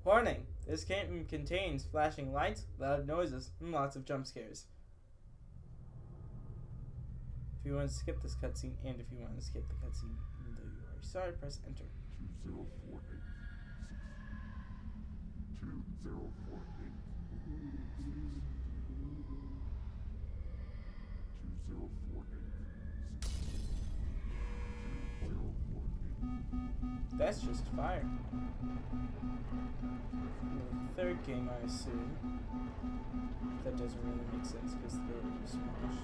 Warning! This game contains flashing lights, loud noises, and lots of jump scares. If you want to skip this cutscene, and if you want to skip the cutscene that you already saw, press enter. 2048. 2048. 2048. That's just fire. The third game, I assume. That doesn't really make sense because the door was smashed.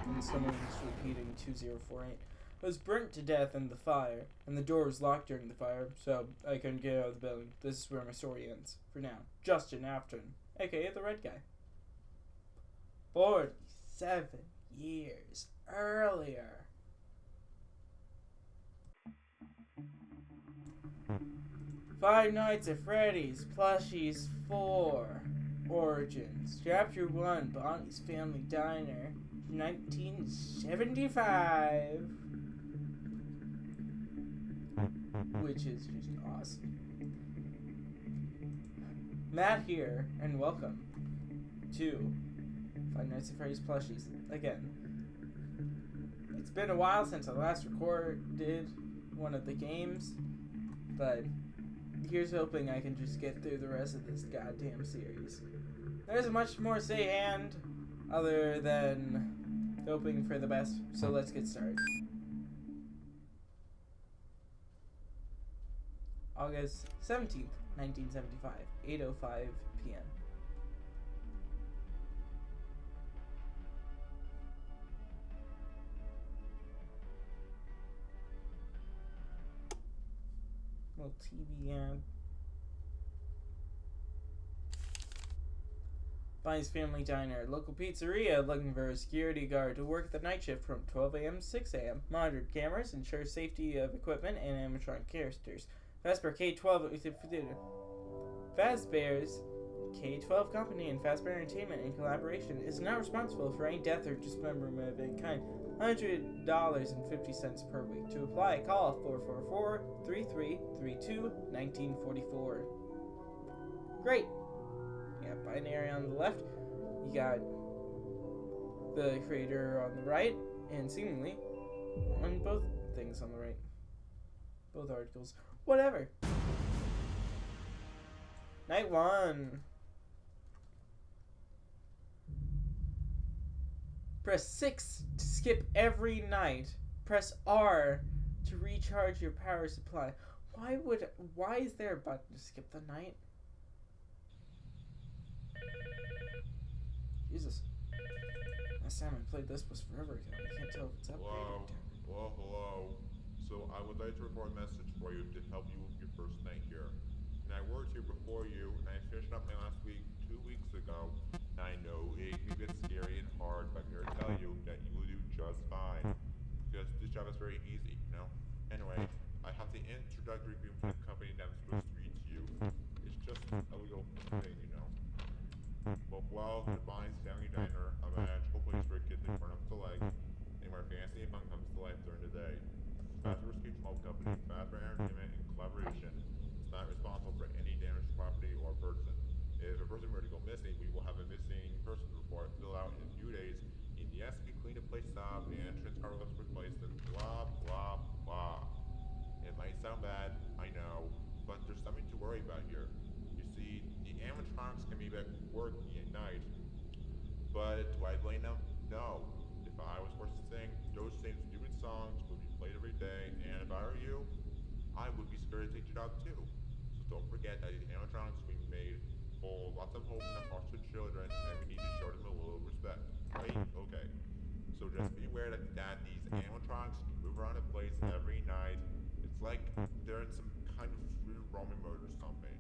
And someone was repeating 2048. I was burnt to death in the fire, and the door was locked during the fire, so I couldn't get out of the building. This is where my story ends. For now. Justin Afton, aka the Red Guy. 47 years earlier. Five Nights at Freddy's Plushies 4 Origins. Chapter 1, Bonnie's Family Diner, 1975. Which is just awesome. Matt here, and welcome to Five Nights at Freddy's Plushies again. It's been a while since I last recorded one of the games, but here's hoping I can just get through the rest of this goddamn series. There isn't much more to say hand other than hoping for the best, so let's get started. August 17th, 1975, 8:05 p.m. Little TV ad. Bonnie's Family Diner, local pizzeria looking for a security guard to work the night shift from 12 a.m. to 6 a.m. Monitored cameras ensure safety of equipment and animatronic characters. Fazbear K-12 Fazbear's K-12 company and Fazbear Entertainment in collaboration is not responsible for any death or dismemberment of any kind. $100.50 per week. To apply, call 444-3332-1944. Great. You got binary on the left. You got the creator on the right, and seemingly on both things on the right. Both articles. Whatever. Night 1. Press 6 to skip every night. Press R to recharge your power supply. Why is there a button to skip the night? Jesus. Last time I played this was forever ago. I can't tell if it's updated. Hello. So I would like to record a message for you to help you with your first night here. And I worked here before you, and I finished up my last week 2 weeks ago. I know it can be a bit scary and hard, but I'm here to tell you that you will do just fine. Because this job is very easy, you know? Anyway, I have the introductory agreement for the company that I'm supposed to read to you. It's just a little thing, you know? Well, the Bonnie's Family Diner, a magical place for kids to turn up to leg, and where fantasy and fun comes to life during the day. Fazbear's K-12 company, Fazbear Entertainment in collaboration, is not responsible for any damage to property or person. If a person were to go missing, we will have a missing person report filled out in a few days. And yes, we clean the place up, the entrance car was replaced, and blah, blah, blah. It might sound bad, I know, but there's something to worry about here. You see, the animatronics can be a bit quirky at night, but do I blame them? No. If I was forced to sing, those same stupid songs would be played every day, and if I were you, I would be scared to take your job too. So don't forget that these animatronics being made hold lots of hope and hearts for children, and we need to show them a little respect. Right? Okay. So just be aware that these animatronics can move around the place every night. It's like they're in some kind of free roaming mode or something.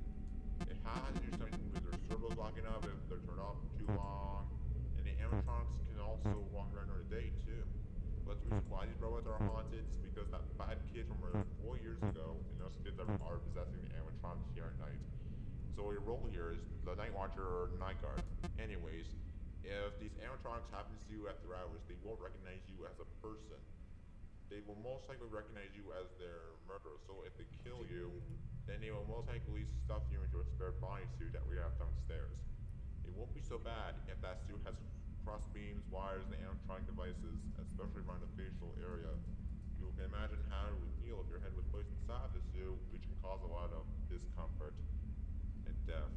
It has to do something with their servos locking up if they're turned off for too long, and the animatronics can also wander around during the day too. But the reason why these robots are haunted is because that 5 kids from murdered 4 years ago, and those kids are possessing the animatronics here at night. So your role here is the night watcher or night guard. Anyways, if these animatronics happen to see you after hours, they won't recognize you as a person. they will most likely recognize you as their murderer. So if they kill you, then they will most likely stuff you into a spare bodysuit that we have downstairs. It won't be so bad if that suit has cross beams, wires, and animatronic devices, especially around the facial area. You can imagine how it would feel if your head was placed inside the suit, which can cause a lot of discomfort and death.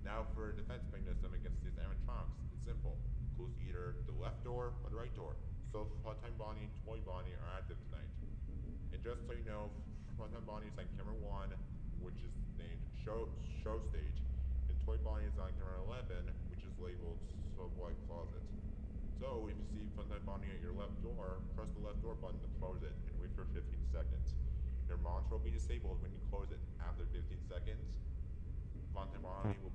Now for a defense mechanism against these animatronics, it's simple. Close either the left door or the right door. So Funtime Bonnie and Toy Bonnie are active tonight. And just so you know, Funtime Bonnie is on camera 1, which is named show Stage, and Toy Bonnie is on camera 11, which is labeled Subway Closet. So if you see Funtime Bonnie at your left door, press the left door button to close it and wait for 15 seconds. Your monitor will be disabled when you close it. After 15 seconds, Funtime Bonnie will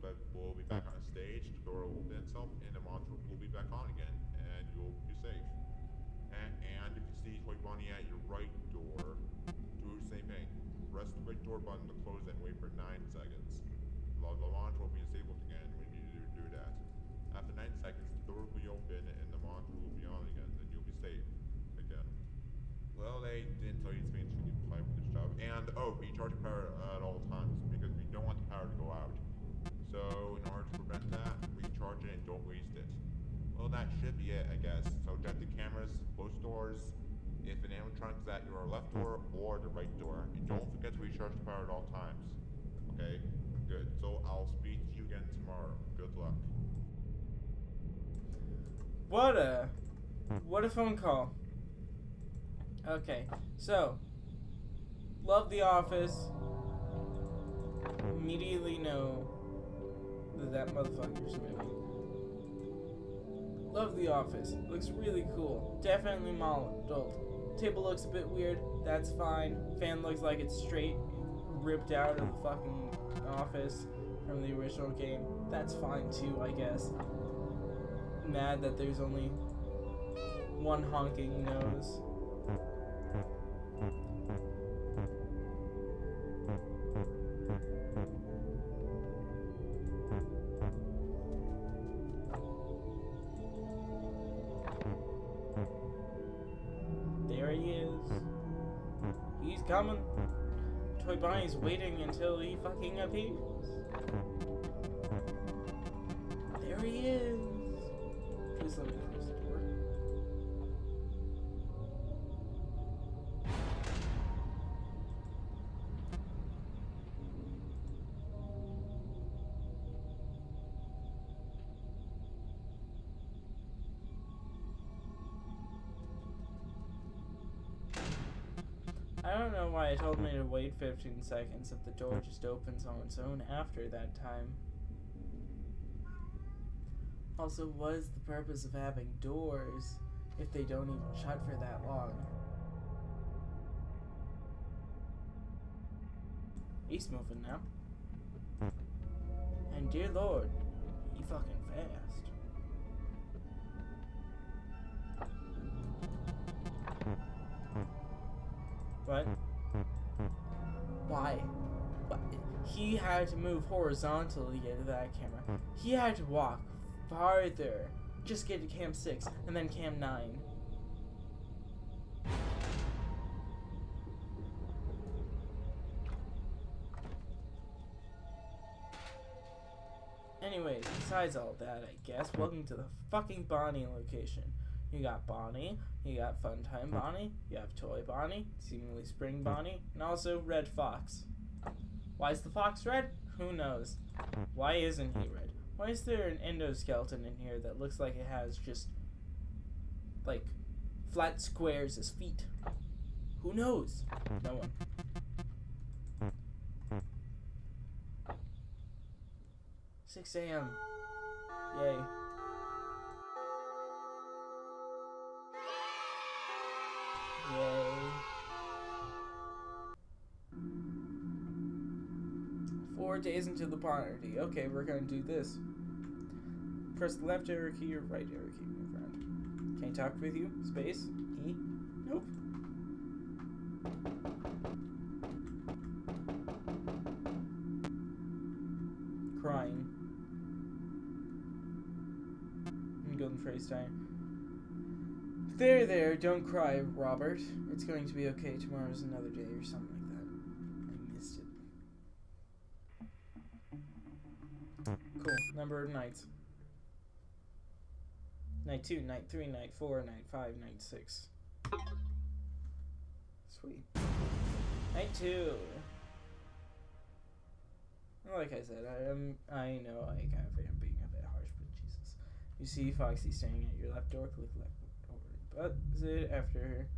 be back on stage, the door will open itself, and the monitor will be back on again, and you'll be safe. And if you see Toy Bonnie at your right door, do the same thing. Press the right door button to close it and wait for 9 seconds. The monitor will be disabled again when you do that. After 9 seconds, the door will be open and the monitor will be on again, and you'll be safe again. Well, they didn't tell you to make sure you apply for this job. And recharge power at all times because we don't want the power to go out. So in order to prevent that, recharge it and don't waste it. Well, that should be it, I guess. So check the cameras, close doors, if an animatronic is at your left door or the right door. And don't forget to recharge the power at all times. Okay? Good. So I'll speak to you again tomorrow. Good luck. What a phone call. Okay, so love The Office. Immediately know that motherfucker's movie. Love The Office. Looks really cool. Definitely modeled. Table looks a bit weird. That's fine. Fan looks like it's straight ripped out of the fucking Office from the original game. That's fine too, I guess. Mad that there's only one honking nose. There he is. He's coming. Toy Bonnie's waiting until he fucking appears. There he is. Please let me close the door. I don't know why it told me to wait 15 seconds if the door just opens on its own after that time. Also, what is the purpose of having doors if they don't even shut for that long? He's moving now. And dear Lord, he fucking fast. What? Why? What? He had to move horizontally to get to that camera. He had to walk farther. Just get to cam 6 and then cam 9. Anyways, besides all that, I guess, welcome to the fucking Bonnie location. You got Bonnie, you got Funtime Bonnie, you have Toy Bonnie, seemingly Spring Bonnie, and also Red Fox. Why is the fox red? Who knows? Why isn't he red? Why is there an endoskeleton in here that looks like it has just, like, flat squares as feet? Who knows? No one. 6 a.m. Yay. Yay. 4 days into the party. Okay, we're gonna do this. Press the left arrow key or right arrow key, my friend. Can I talk with you? Space? E? Nope. Crying. Golden phrase time. There, don't cry, Robert. It's going to be okay. Tomorrow's another day or something like that. I missed it. Cool. Number of nights. Night 2, night 3, night 4, night 5, night 6. Sweet. Night 2. Like I said, I know I kind of am being a bit harsh, but Jesus. You see Foxy standing at your left door, click left door. But it after her.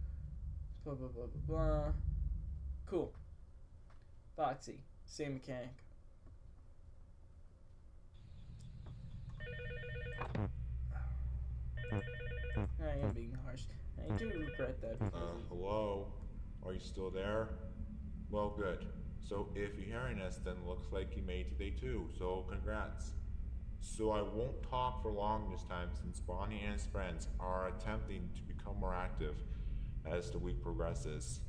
Blah blah blah blah blah. Cool. Foxy, same mechanic. I am being harsh. I do regret that. Hello? Are you still there? Well, good. So if you're hearing this, then looks like you made today too, so congrats. So I won't talk for long this time since Bonnie and his friends are attempting to become more active as the week progresses.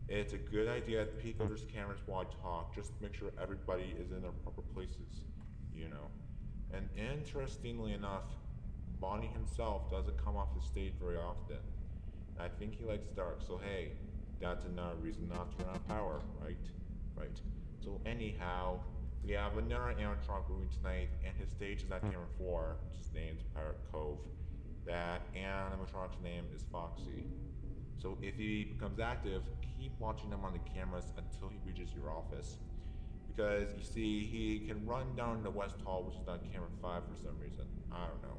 It's a good idea to peek under cameras while I talk, just to make sure everybody is in their proper places, you know. And interestingly enough, Bonnie himself doesn't come off the stage very often. And I think he likes dark, so hey, that's another reason not to run out of power, right? Right. So anyhow, we have another animatronic movie tonight, and his stage is at camera 4, which is named Pirate Cove. That animatronic's name is Foxy. So if he becomes active, keep watching him on the cameras until he reaches your office. Because you see, he can run down the West Hall, which is on camera 5 for some reason. I don't know.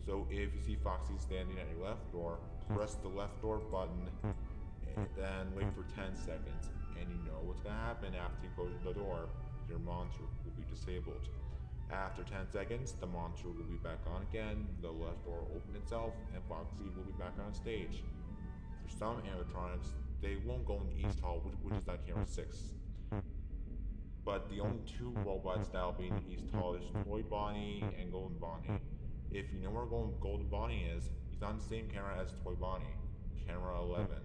So if you see Foxy standing at your left door, press the left door button, and then wait for 10 seconds. And you know what's gonna happen after you close the door. Your monitor will be disabled. After 10 seconds, the monitor will be back on again, the left door will open itself, and Foxy will be back on stage. For some animatronics, they won't go in the East Hall, which is on camera 6. But the only two robots that will be in the East Hall is Toy Bonnie and Golden Bonnie. If you know where Golden Bonnie is, he's on the same camera as Toy Bonnie, camera 11.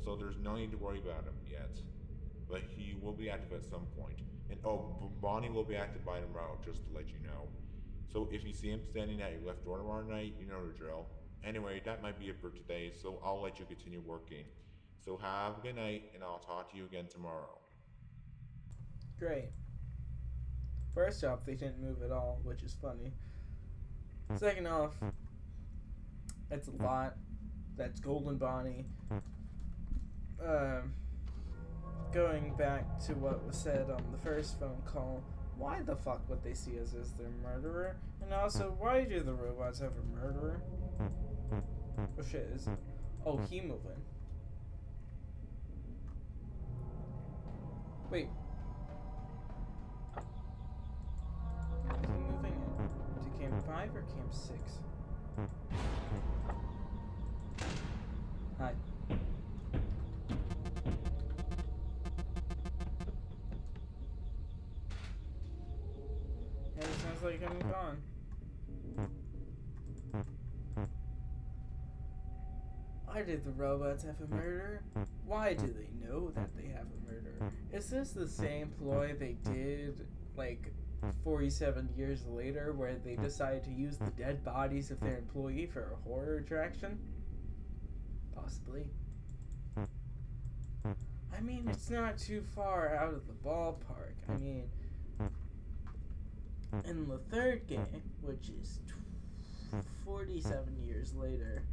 So there's no need to worry about him yet. But he will be active at some point. And Bonnie will be active by tomorrow, just to let you know. So if you see him standing at your left door tomorrow night, you know the drill. Anyway, that might be it for today, so I'll let you continue working. So have a good night, and I'll talk to you again tomorrow. Great. First off, they didn't move at all, which is funny. Second off, it's a lot. That's Golden Bonnie. Going back to what was said on the first phone call, why the fuck would they see us as their murderer? And also, why do the robots have a murderer? Oh shit, is it? Oh, he moving. Wait. Is he moving to Camp 5 or Camp 6? Hi. Yeah, it sounds like I'm gone. Why did the robots have a murderer? Why do they know that they have a murderer? Is this the same ploy they did, like, 47 years later, where they decided to use the dead bodies of their employee for a horror attraction? Possibly. I mean, it's not too far out of the ballpark. I mean, in the third game, which is 47 years later,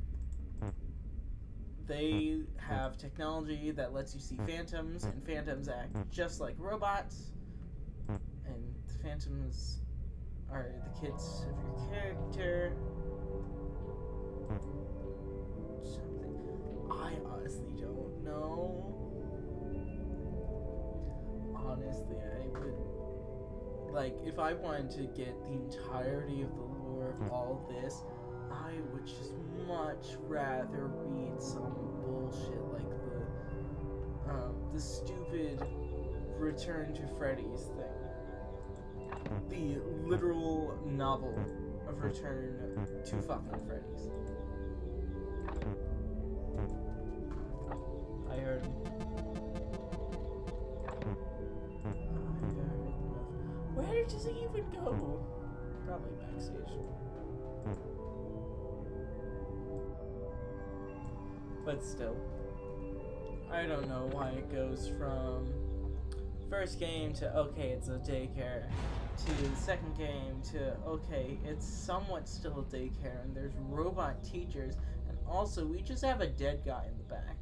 they have technology that lets you see phantoms, and phantoms act just like robots. And the phantoms are the kids of your character. Something. I honestly don't know. Honestly, I would... Like, if I wanted to get the entirety of the lore of all this, I would just much rather read some bullshit like the stupid Return to Freddy's thing. The literal novel of Return to fucking Freddy's. I heard. Where does he even go? Probably backstage. But still, I don't know why it goes from first game to okay, it's a daycare, to second game to okay, it's somewhat still a daycare, and there's robot teachers, and also we just have a dead guy in the back.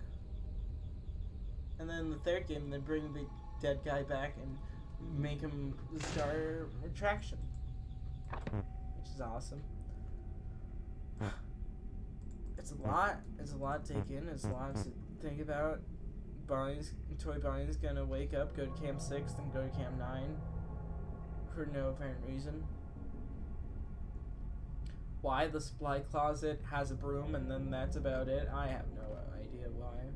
And then the third game, they bring the dead guy back and make him the star attraction, which is awesome. It's a lot. It's a lot to take in. It's a lot to think about. Toy Bonnie's gonna wake up, go to Camp 6, then go to Camp 9 for no apparent reason. Why the supply closet has a broom and then that's about it, I have no idea why.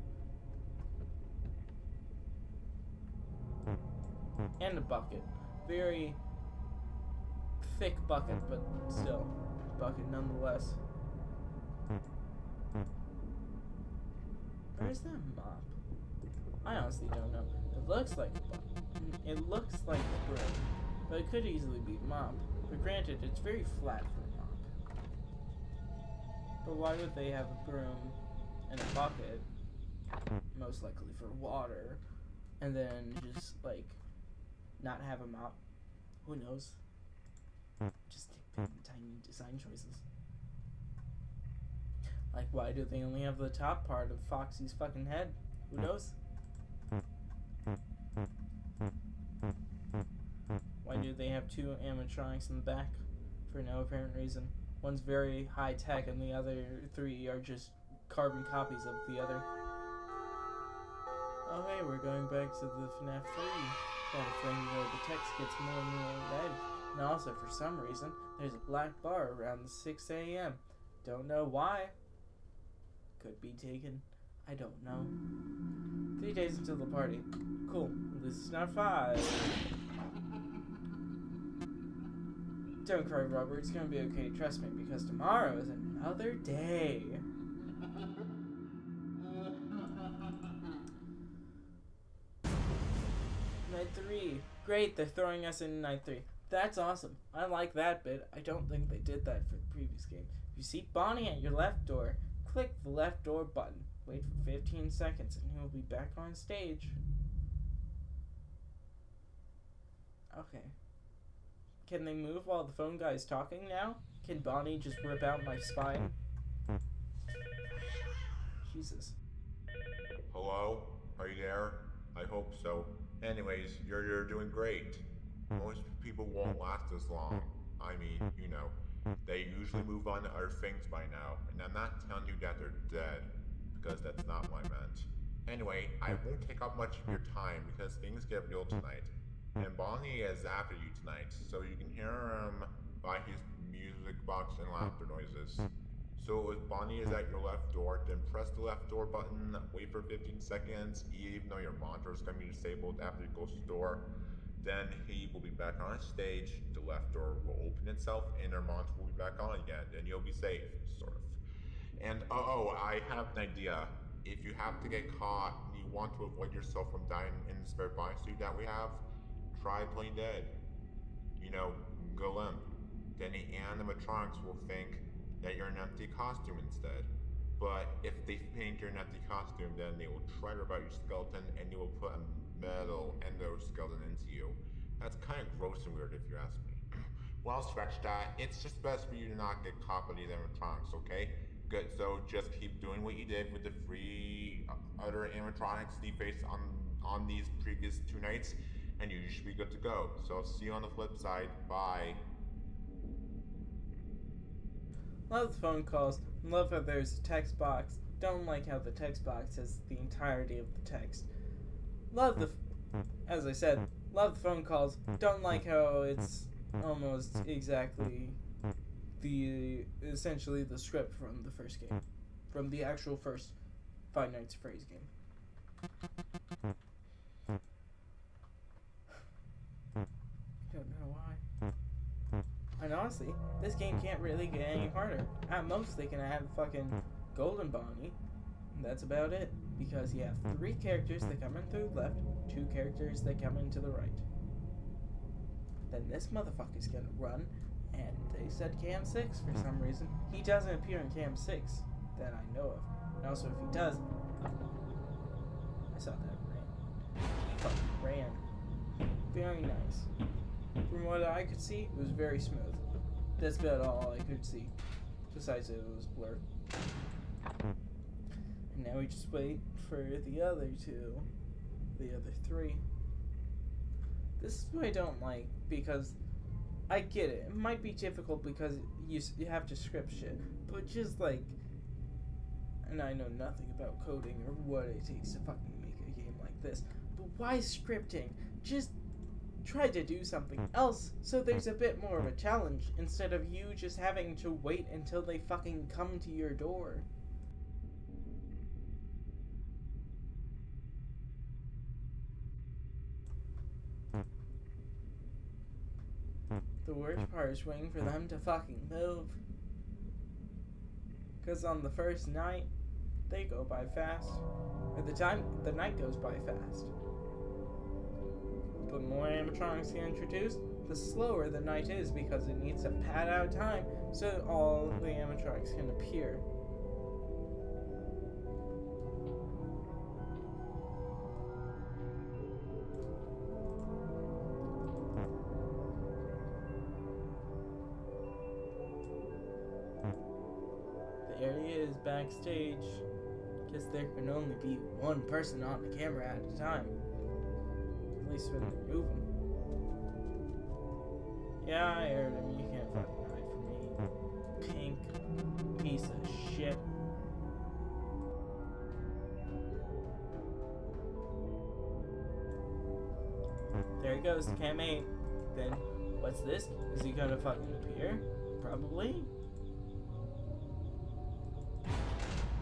And a bucket. Very thick bucket, but still, bucket nonetheless. Where's that mop? I honestly don't know. It looks like a bucket. It looks like a broom, but it could easily be a mop. But granted, it's very flat for a mop. But why would they have a broom and a bucket? Most likely for water, and then just like not have a mop. Who knows? Just tiny design choices. Like, why do they only have the top part of Foxy's fucking head? Who knows? Why do they have two animatronics in the back? For no apparent reason. One's very high tech and the other three are just carbon copies of the other. Oh hey, we're going back to the FNAF 3 battlefield where the text gets more and more red. And also, for some reason, there's a black bar around 6 a.m. Don't know why. Could be taken. I don't know. 3 days until the party. Cool. This is not 5. Don't cry, Robert. It's gonna be okay. Trust me, because tomorrow is another day. Night 3. Great, they're throwing us in Night 3. That's awesome. I like that bit. I don't think they did that for the previous game. If you see Bonnie at your left door, click the left door button. Wait for 15 seconds and he'll be back on stage. Okay. Can they move while the phone guy is talking now? Can Bonnie just rip out my spine? Jesus. Hello? Are you there? I hope so. Anyways, you're doing great. Most people won't last as long. I mean, you know, they usually move on to other things by now, and I'm not telling you that they're dead, because that's not what I meant. Anyway, I won't take up much of your time because things get real tonight. And Bonnie is after you tonight, so you can hear him by his music box and laughter noises. So if Bonnie is at your left door, then press the left door button, wait for 15 seconds, even though your monitor is going to be disabled after you close the door. Then he will be back on stage, the left door will open itself, and your monitor will be back on again, and you'll be safe, sort of. And I have an idea. If you have to get caught and you want to avoid yourself from dying in the spare bodysuit that we have, try playing dead. You know, go limp. Then the animatronics will think that you're an empty costume instead. But if they think you're an empty costume, then they will try to revive your skeleton and you will put a metal endoskeleton into you. That's kind of gross and weird if you ask me. Well, stretch that. It's just best for you to not get caught by these animatronics, okay? Good, so just keep doing what you did with the free other animatronics you faced on these previous 2 nights, and you should be good to go. So I'll see you on the flip side. Bye. Love the phone calls. Love how there's a text box. Don't like how the text box has the entirety of the text. As I said, love the phone calls. Don't like how it's almost exactly essentially the script from the first game. From the actual first Five Nights at Freddy's game. Don't know why. And honestly, this game can't really get any harder. At most, they can add fucking Golden Bonnie. And that's about it. Because you have 3 characters that come in through the left, 2 characters that come in to the right. Then this motherfucker's gonna run, and they said Cam 6 for some reason. He doesn't appear in Cam 6. that I know of. And also, if he does, I saw that ran. He fucking ran. Very nice. From what I could see, it was very smooth. That's about all I could see. Besides, it was blurred. And now we just wait for the other two. The other three. This is what I don't like, because I get it. It might be difficult because you have to script shit. But just like... And I know nothing about coding or what it takes to fucking make a game like this. But why scripting? Just try to do something else so there's a bit more of a challenge instead of you just having to wait until they fucking come to your door. The worst part is waiting for them to fucking move. Because on the first night, they go by fast. At the time, the night goes by fast. The more animatronics get introduced, the slower the night is because it needs to pad out time so all the animatronics can appear. The area is backstage because there can only be one person on the camera at a time. At least when they're moving. Yeah, I heard him. You can't fucking hide from me. Pink piece of shit. There he goes, Cam 8. Then, what's this? Is he gonna fucking appear? Probably.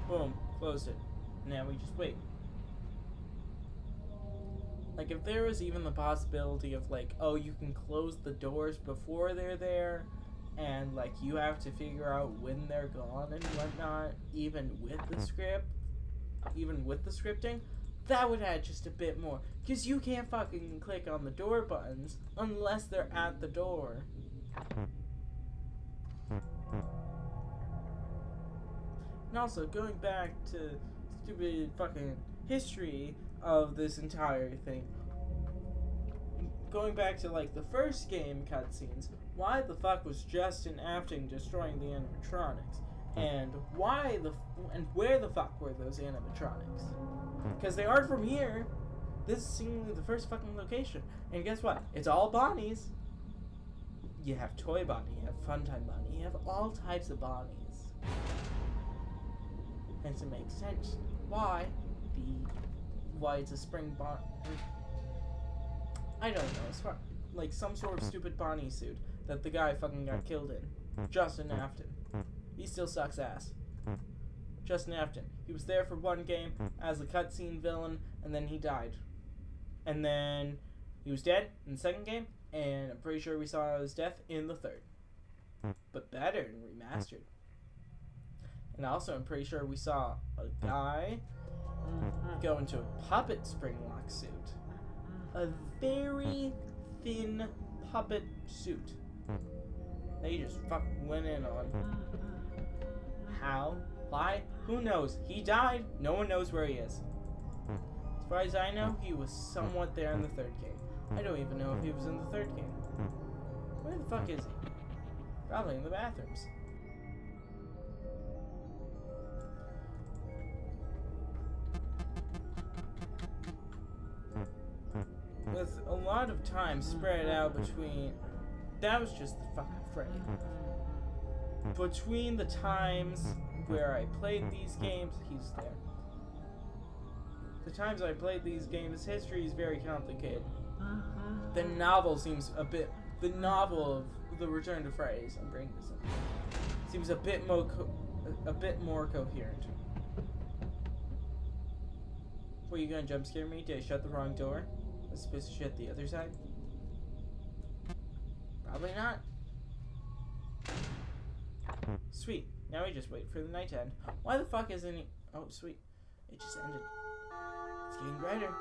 Boom, closed it. Now we just wait. Like, if there was even the possibility of, like, oh, you can close the doors before they're there, and, like, you have to figure out when they're gone and whatnot, even with the scripting, that would add just a bit more. Because you can't fucking click on the door buttons unless they're at the door. And also, going back to stupid fucking history of this entire thing, going back to like the first game cutscenes, why the fuck was Justin Afton destroying the animatronics? And where the fuck were those animatronics? Because they aren't from here. This is seemingly the first fucking location. And guess what? It's all Bonnies. You have Toy Bonnie, you have Funtime Bonnie, you have all types of Bonnies. And it makes sense why it's a spring Bonnie. I don't know. It's like some sort of stupid Bonnie suit that the guy fucking got killed in. Justin Afton. He still sucks ass. Justin Afton. He was there for one game as a cutscene villain, and then he died. And then he was dead in the second game, and I'm pretty sure we saw his death in the third. But better and remastered. And also, I'm pretty sure we saw a guy go into a puppet springlock suit. A very thin puppet suit. They just fucking went in on. How? Why? Who knows? He died. No one knows where he is. As far as I know, he was somewhat there in the third game. I don't even know if he was in the third game. Where the fuck is he? Probably in the bathrooms. With a lot of time spread out between... That was just the fucking Freddy. Between the times where I played these games, he's there. The times I played these games, history is very complicated. The novel seems a bit... The novel of The Return to Freddy's, I'm bringing this up, seems a bit more coherent. Were you gonna jump scare me? Did I shut the wrong door? I was supposed to shut the other side? Probably not. Sweet. Now we just wait for the night to end. Why the fuck isn't he... Oh, sweet. It just ended. It's getting brighter.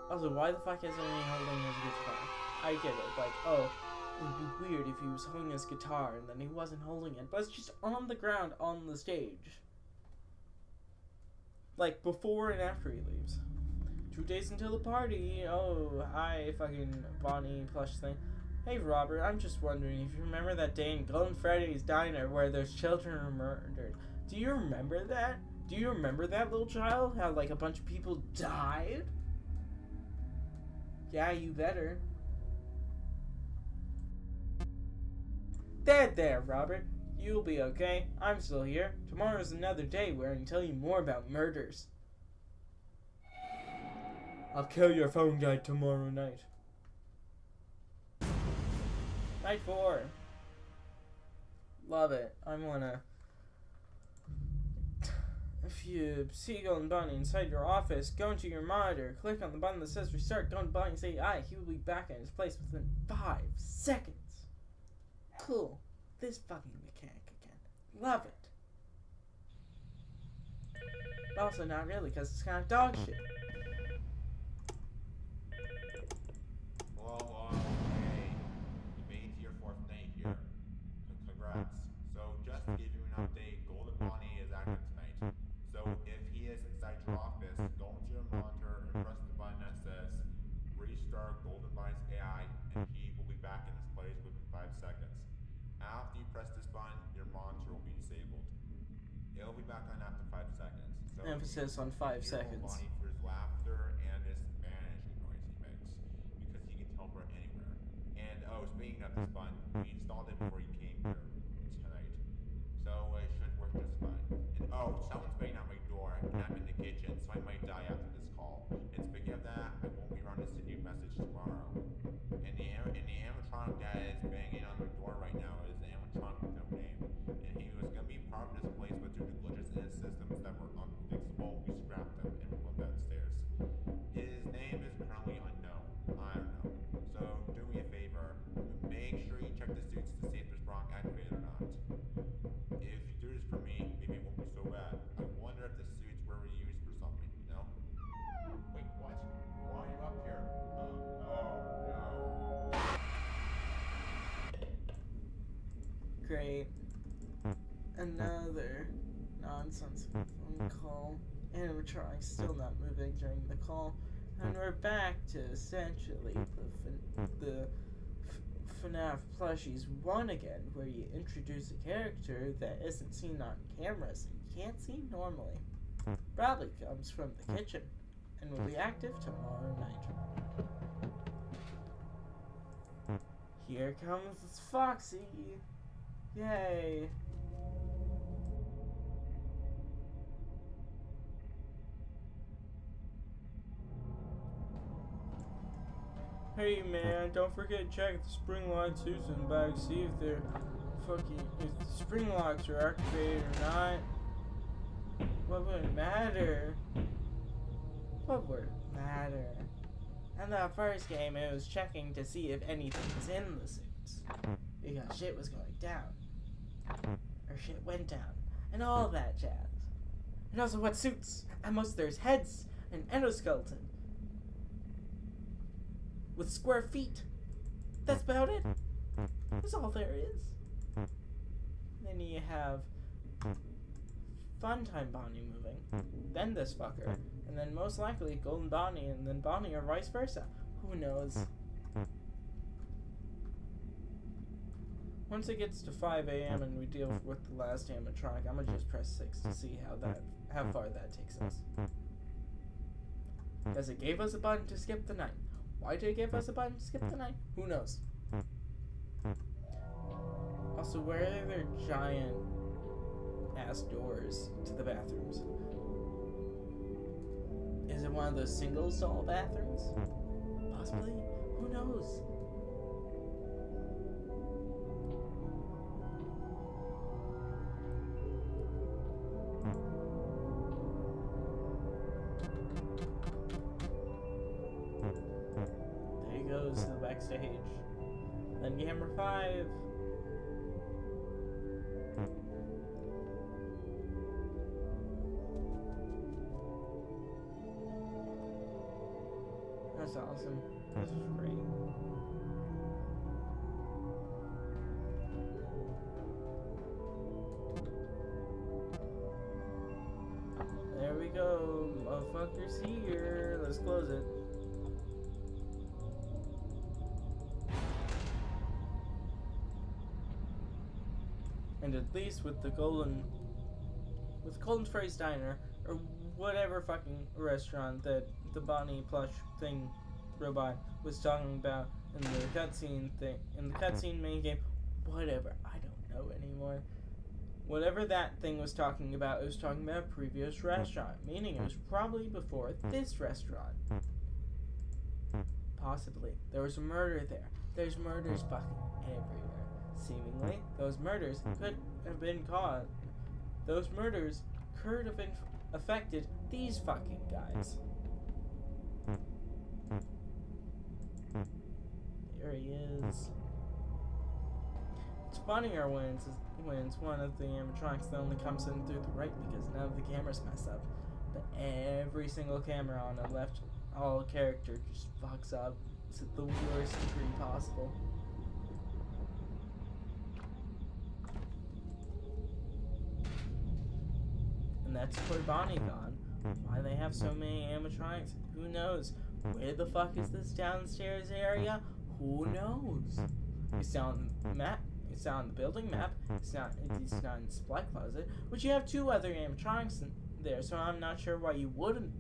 Also, why the fuck isn't he holding his guitar? I get it. Like, oh, would be weird if he was holding his guitar and then he wasn't holding it, but it's just on the ground on the stage. Like, before and after he leaves. 2 days until the party. Oh, hi, fucking Bonnie plush thing. Hey, Robert, I'm just wondering if you remember that day in Golden Freddy's diner where those children were murdered. Do you remember that? Do you remember that, little child? How, like, a bunch of people died? Yeah, you better. There, Robert. You'll be okay. I'm still here. Tomorrow's another day where I can tell you more about murders. I'll kill your phone guy tomorrow night. Night 4. Love it. I wanna... If you see Golden Bunny inside your office, go into your monitor, click on the button that says restart Golden Bunny and say aye. He will be back in his place within 5 seconds. Cool. This fucking mechanic again. Love it. But also not really, because it's kind of dog shit. Well, hey, you made it to your 4th night here. Congrats. So, just to give you an update, Golden Bonnie is active tonight. So, if he is inside your office, go into your monitor and press the button that says restart Golden Bonnie's AI, and he will be back in his place within 5 seconds. After you press this button, your monitor will be disabled. It'll be back on after 5 seconds. So Emphasis on 5 seconds. Bonnie for his laughter and his vanishing noise he makes, because he can teleport anywhere. And speaking of this button, we installed it before you came here tonight, so it should work just fine. And someone's banging at my door, and I'm in the kitchen, so I might die after this call. And speaking of that, I won't be around to send you a message tomorrow. And the animatronic that is banging on the door right now is the animatronic with no name. And he was gonna be part of this place, but due to glitches in his systems that were unfixable, we scrapped him and put him downstairs. His name is currently unknown. I don't know. So do me a favor. Make sure you check the suits to see if there's Bronc activated or not. If you do this for me, maybe it won't be so bad. I wonder if the suits were reused for something, you know? Wait, what? Why are you up here? Oh, no. Great. Another nonsensical phone call. Animatronic still not moving during the call. And we're back to essentially the FNAF Plushies 1 again, where you introduce a character that isn't seen on camera, so you can't see normally. Probably comes from the kitchen, and will be active tomorrow night. Here comes Foxy! Yay! Hey man, don't forget to check the spring lock suits in the bag, see if they're if the spring locks are activated or not. What would it matter? What would it matter? In the first game, it was checking to see if anything was in the suits. Because shit was going down. Or shit went down. And all that jazz. And also what suits? At most there's heads and endoskeleton. With square feet. That's about it. That's all there is. Then you have Funtime Bonnie moving. Then this fucker. And then most likely Golden Bonnie and then Bonnie or vice versa. Who knows? Once it gets to 5 a.m. and we deal with the last animatronic, I'm gonna just press 6 to see how far that takes us. Because it gave us a button to skip the night. Why did it give us a button to skip the night? Who knows? Also, where are there giant ass doors to the bathrooms? Is it one of those single stall bathrooms? Possibly? Who knows? There he goes to the backstage. Then game number 5. That's awesome. This is great. motherfucker's here. Let's close it. And at least with Golden Freddy's Diner, or whatever fucking restaurant that the Bonnie plush thing robot was talking about in the cutscene main game, whatever, I don't know anymore. Whatever that thing was talking about, it was talking about a previous restaurant, meaning it was probably before this restaurant. Possibly. There was a murder there. There's murders fucking everywhere. Seemingly, those murders could have been caused. Those murders could have affected these fucking guys. There he is. It's funnier when it's one of the animatronics that only comes in through the right because none of the cameras mess up. But every single camera on the left, all character just fucks up to the worst degree possible. And that's where Bonnie gone. Why they have so many animatronics? Who knows? Where the fuck is this downstairs area? Who knows? It's down the map. It's not on the building map. It's not in the supply closet. Which you have two other animatronics in there, so I'm not sure why you wouldn't.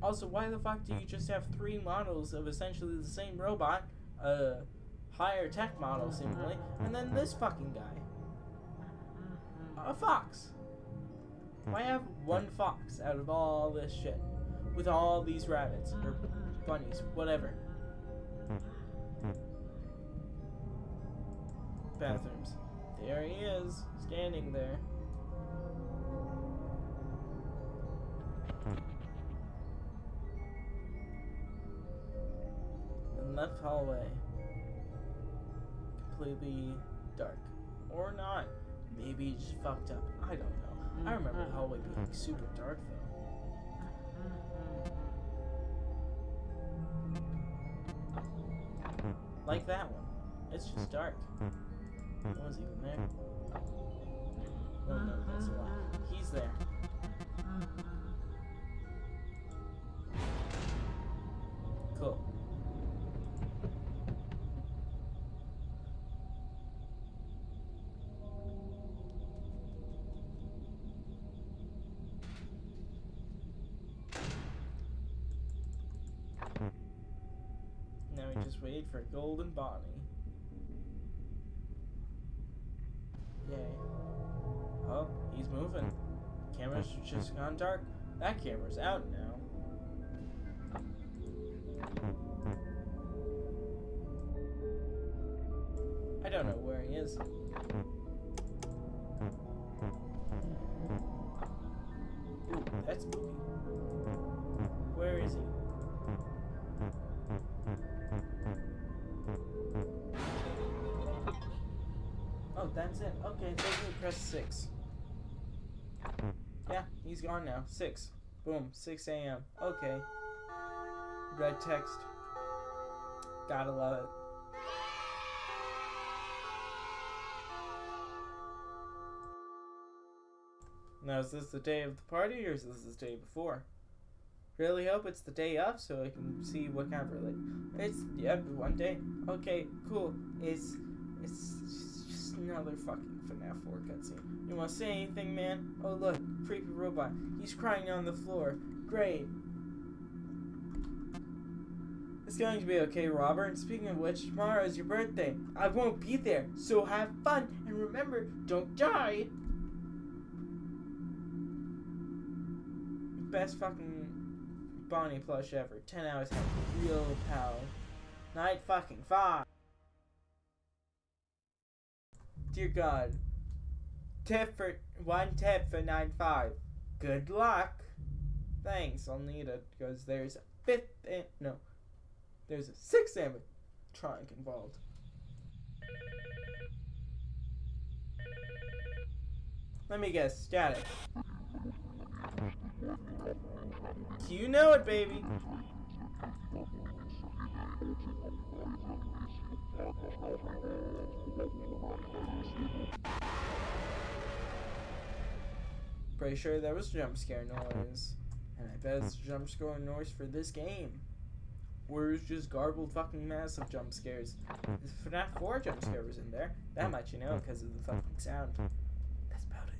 Also, why the fuck do you just have 3 models of essentially the same robot, higher tech model seemingly, and then this fucking guy, a fox? Why have one fox out of all this shit, with all these rabbits or bunnies, whatever? Bathrooms. There he is, standing there. The left hallway. Completely dark. Or not. Maybe he just fucked up. I don't know. I remember the hallway being super dark though. Like that one. It's just dark. No one's even there. Oh no, that's a lie. He's there. Cool. Now we just wait for Golden Bonnie. Yay. Oh, he's moving. Camera's just gone dark. That camera's out now. I don't know where he is. Ooh, that's spooky. Where is he? Oh, that's it. Okay, so you press 6. Yeah, he's gone now. 6. Boom. 6 a.m. Okay. Red text. Gotta love it. Now, is this the day of the party or is this the day before? Really hope it's the day of so I can see what kind of yep, one day. Okay, cool. It's just another fucking FNAF 4 cutscene. You wanna say anything, man? Oh look, creepy robot. He's crying on the floor. Great. It's going to be okay, Robert. Speaking of which, tomorrow is your birthday. I won't be there, so have fun and remember, don't die. Best fucking Bonnie plush ever. 10 out of 10. Real pal. Night fucking 5. Dear God. One tip for 9-5. Good luck. Thanks, I'll need it because there's a there's a 6th animatronic involved. Let me guess, static. You know it, baby. pretty sure that was jump scare noise. And I bet it's jump scare noise for this game. Or it's just garbled fucking mess of jump scares. If FNAF 4 jump scare was in there, that much you know because of the fucking sound. That's about it.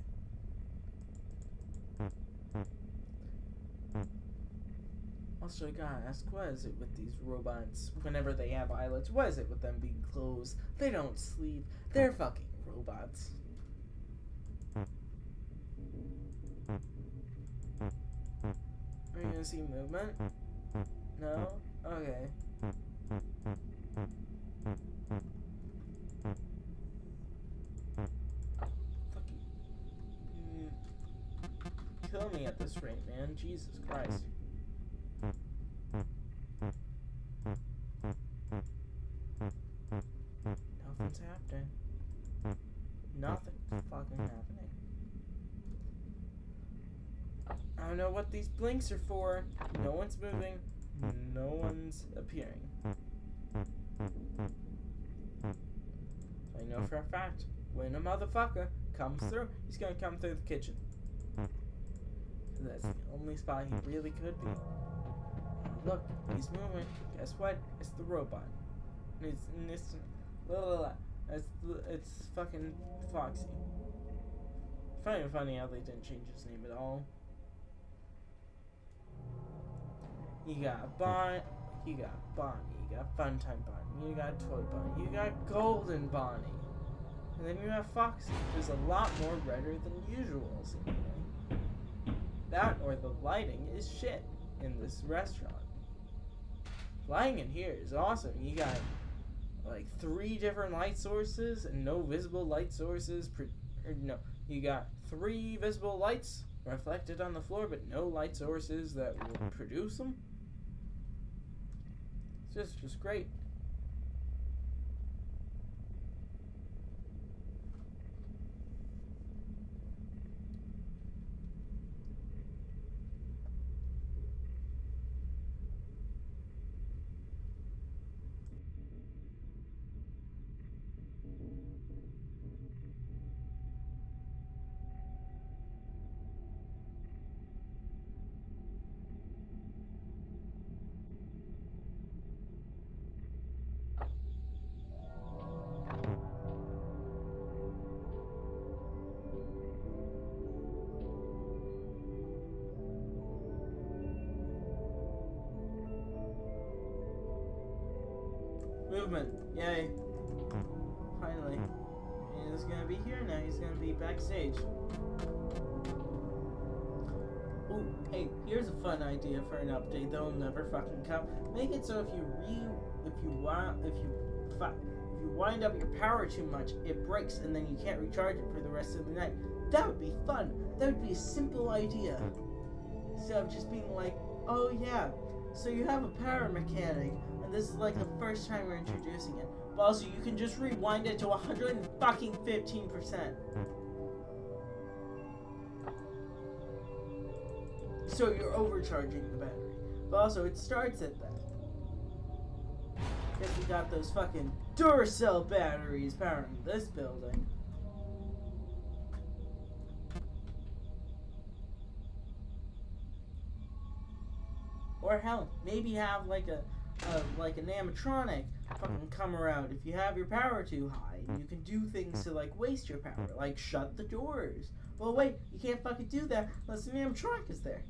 Also, I gotta ask, what is it with these robots whenever they have eyelids? What is it with them being closed? They don't sleep. They're fucking robots. Are you gonna see movement? No? Okay. Fuck you. Kill me at this rate, man. Jesus Christ. Nothing's happening. Nothing's fucking happening. I don't know what these blinks are for. No one's moving. No one's appearing. I know for a fact, when a motherfucker comes through, he's gonna come through the kitchen. That's the only spot he really could be. Look, he's moving. Guess what? It's the robot. It's fucking Foxy. Funny how they didn't change his name at all. You got Bonnie, you got Funtime Bonnie, you got Toy Bonnie, you got Golden Bonnie. And then you have Foxy, who's a lot more redder than usual, seemingly. That or the lighting is shit in this restaurant. Lighting in here is awesome. You got like 3 different light sources and no visible light sources. You got 3 visible lights reflected on the floor, but no light sources that will produce them. It's just great. Movement. Yay. Finally. He's gonna be here now. He's gonna be backstage. Ooh, hey, here's a fun idea for an update that'll never fucking come. Make it so if you wind up your power too much, it breaks and then you can't recharge it for the rest of the night. That would be fun. That would be a simple idea. Instead of just being like, oh yeah, so you have a power mechanic, and this is like the first time we're introducing it. But also, you can just rewind it to 115%. So you're overcharging the battery. But also, it starts at that. Guess we got those fucking Duracell batteries powering this building. Or hell, maybe have like an animatronic fucking come around if you have your power too high, and you can do things to like waste your power, like shut the doors. Well, wait, you can't fucking do that unless the animatronic is there.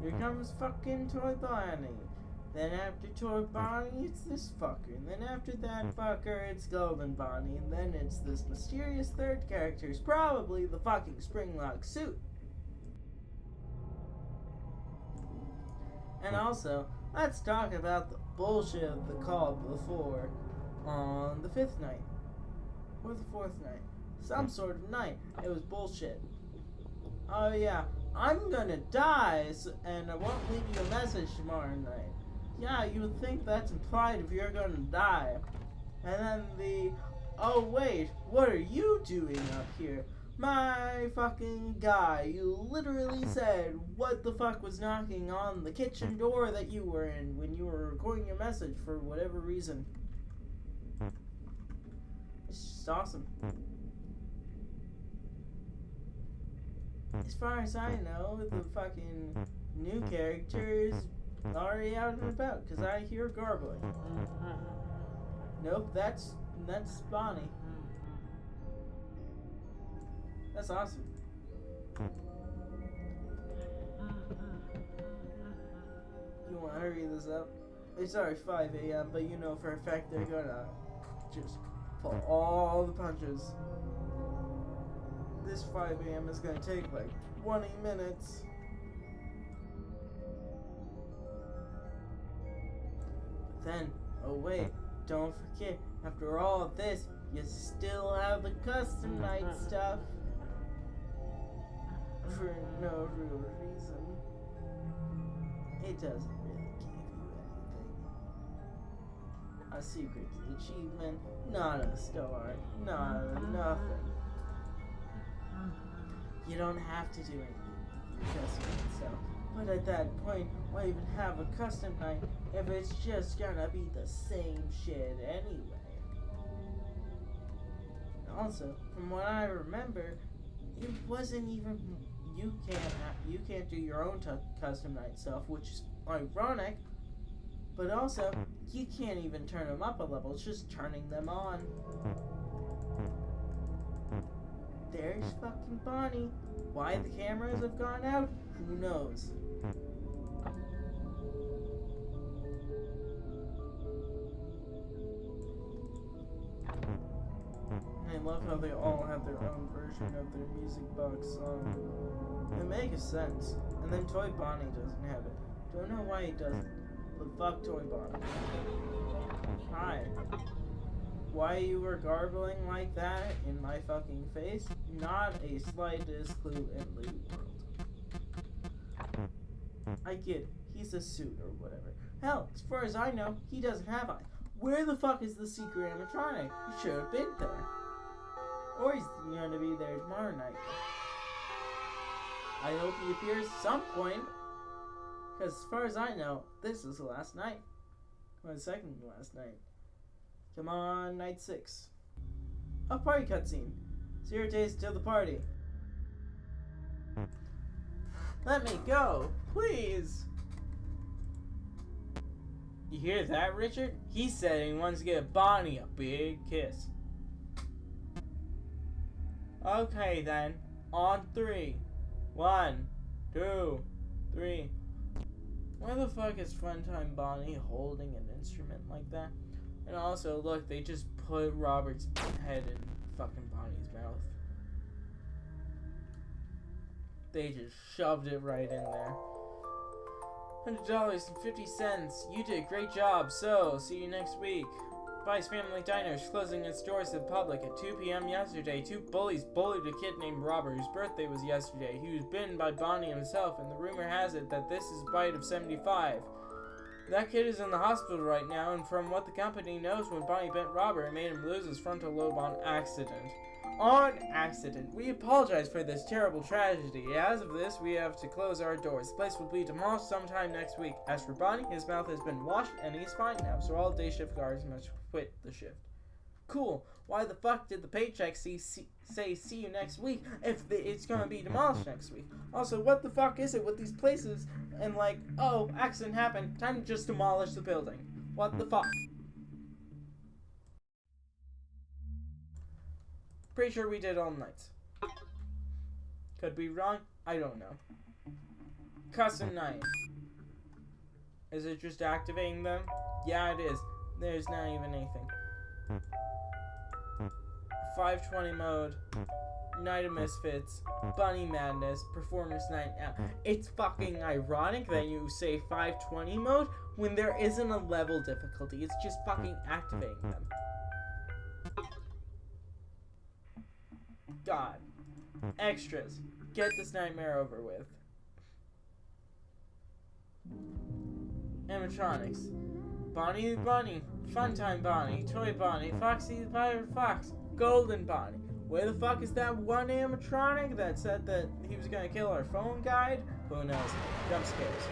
Here comes fucking Toy Bonnie. Then after Toy Bonnie, it's this fucker. And then after that fucker, it's Golden Bonnie. And then it's this mysterious third character. It's probably the fucking Springlock suit. And also, let's talk about the bullshit of the call before on the 5th night. Or the 4th night. Some sort of night. It was bullshit. Oh yeah, I'm gonna die and I won't leave you a message tomorrow night. Yeah, you would think that's implied if you're gonna die. And then oh wait, what are you doing up here? My fucking guy, you literally said what the fuck was knocking on the kitchen door that you were in when you were recording your message for whatever reason. It's just awesome. As far as I know, the fucking new character is already out and about, because I hear garbling. Nope, that's Bonnie. That's awesome. You want to hurry this up? It's already 5 a.m., but you know for a fact they're gonna just pull all the punches. This 5 a.m. is gonna take like 20 minutes. But then, oh wait, don't forget, after all of this, you still have the custom night stuff. For no real reason. It doesn't really give you anything. A secret achievement, not a star, not a nothing. You don't have to do anything with your custom night stuff. But at that point, why even have a custom night if it's just gonna be the same shit anyway? Also, from what I remember, it wasn't even you can't do your own custom night stuff, which is ironic. But also, you can't even turn them up a level. It's just turning them on. There's fucking Bonnie. Why the cameras have gone out? Who knows? I love how they all have their own version of their music box song. It makes sense. And then Toy Bonnie doesn't have it. Don't know why he doesn't. But fuck Toy Bonnie. Hi. Why you were garbling like that in my fucking face? Not a slightest clue in the world. I get it. He's a suit or whatever. Hell, as far as I know, he doesn't have eyes. Where the fuck is the secret animatronic? He should have been there. Or he's gonna be there tomorrow night. I hope he appears some point. Because as far as I know, this is the last night. Or the second to last night. Come on, night 6. A party cutscene. 0 days till the party. Let me go, please. You hear that, Richard? He said he wants to give Bonnie a big kiss. Okay then, on 3. 1, 2, 3. Why the fuck is Funtime Bonnie holding an instrument like that? And also, look, they just put Robert's head in fucking Bonnie's mouth. They just shoved it right in there. $100.50. You did a great job, so see you next week. Vice Family Diner is closing its doors to the public at 2 p.m. yesterday. 2 bullies bullied a kid named Robert, whose birthday was yesterday. He was bitten by Bonnie himself, and the rumor has it that this is a bite of 75. That kid is in the hospital right now, and from what the company knows, when Bonnie bit Robert, it made him lose his frontal lobe on accident. On accident. We apologize for this terrible tragedy. As of this, we have to close our doors. The place will be demolished sometime next week. As for Bonnie, his mouth has been washed, and he's fine now, so all day shift guards must quit the shift. Cool. Why the fuck did the paycheck say see you next week if it's gonna be demolished next week? Also, what the fuck is it with these places and like, oh, accident happened, time to just demolish the building? What the fuck? Pretty sure we did all nights. Could be wrong, I don't know. Custom night. Is it just activating them? Yeah, it is. There's not even anything. 520 mode, Night of Misfits, Bunny Madness, Performance Night Out. It's fucking ironic that you say 520 mode when there isn't a level difficulty. It's just fucking activating them. God. Extras. Get this nightmare over with. Animatronics. Bonnie the Bunny, Funtime Bonnie, Toy Bonnie, Foxy the Pirate Fox, Golden Bonnie. Where the fuck is that one animatronic that said that he was gonna kill our phone guide? Who knows? Jump scares.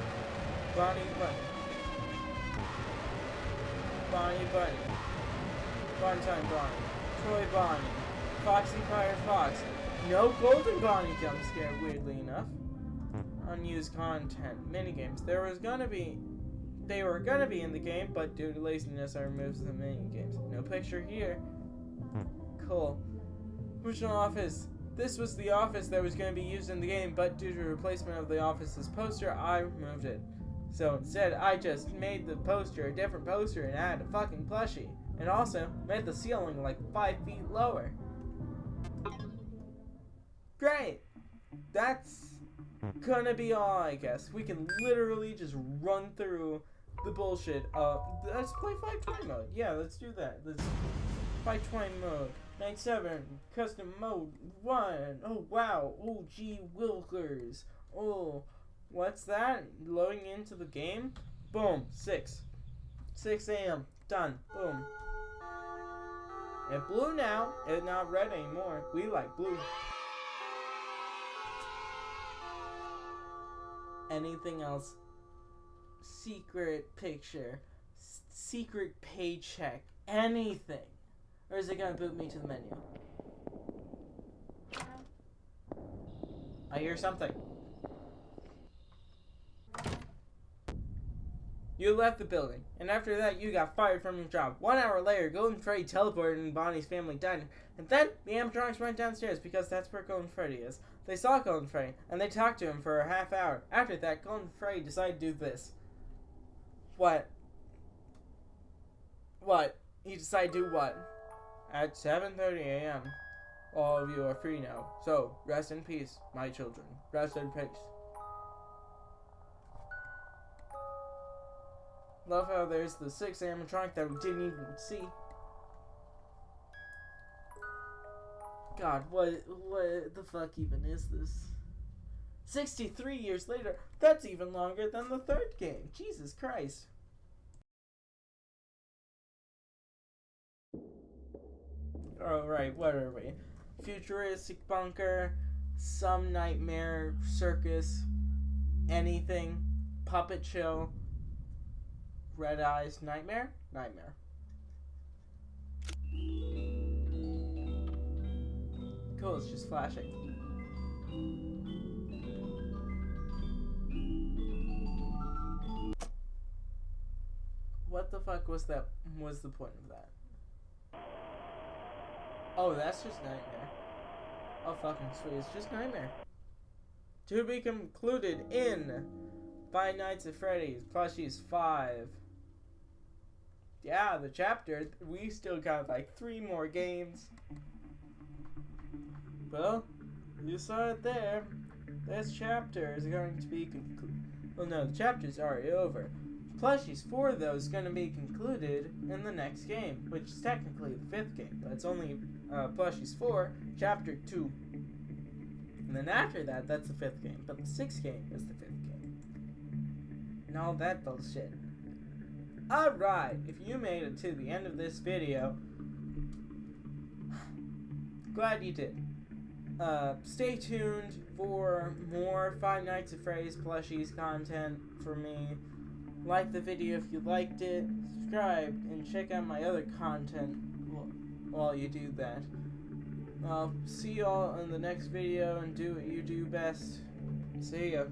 Bonnie Bunny. Bonnie Bunny. Funtime Bonnie. Toy Bonnie. Foxy Pirate Fox. No Golden Bonnie jump scare, weirdly enough. Unused content. Minigames. They were gonna be in the game, but due to laziness, I removed the minigames. No picture here. Cool. Original office. This was the office that was going to be used in the game, but due to replacement of the office's poster, I removed it. So instead, I just made the poster a different poster and added a fucking plushie. And also, made the ceiling like 5 feet lower. Great! That's gonna be all, I guess. We can literally just run through the bullshit of... Let's play 520 mode. Yeah, let's do that. Let's 520 mode. Night 7. Custom mode 1. Oh, wow. Oh, gee wilkers. Oh, what's that? Loading into the game? Boom. 6 a.m. Done. Boom. It's blue now. It's not red anymore. We like blue. Anything else? Secret picture. Secret paycheck. Anything. Or is it gonna boot me to the menu? I hear something. You left the building, and after that you got fired from your job. 1 hour later, Golden Freddy teleported in Bonnie's family diner, and then the animatronics went downstairs because that's where Golden Freddy is. They saw Golden Freddy, and they talked to him for a half hour. After that, Golden Freddy decided to do this. What? What? He decided to do what? At 7:30 a.m., all of you are free now. So, rest in peace, my children. Rest in peace. Love how there's the 6th animatronic that we didn't even see. God, what the fuck even is this? 63 years later, that's even longer than the 3rd game. Jesus Christ. Alright, what are we? Futuristic bunker, some nightmare, circus, anything, puppet show, red eyes, nightmare? Nightmare. Cool, it's just flashing. What the fuck was that? Was the point of that? Oh, that's just nightmare. Oh, fucking sweet. It's just nightmare. To be concluded in Five Nights at Freddy's Plushies 5. Yeah, the chapter. We still got like 3 more games. Well, you saw it there. This chapter is going to be concluded. Well, no, the chapter's already over. Plushies 4, though, is going to be concluded in the next game, which is technically the 5th game, but it's only Plushies 4, Chapter 2. And then after that, that's the 5th game, but the 6th game is the 5th game. And all that bullshit. Alright, if you made it to the end of this video, glad you did. Stay tuned for more Five Nights at Freddy's Plushies content for me. Like the video if you liked it, subscribe, and check out my other content while you do that. I'll see y'all in the next video and do what you do best. See ya.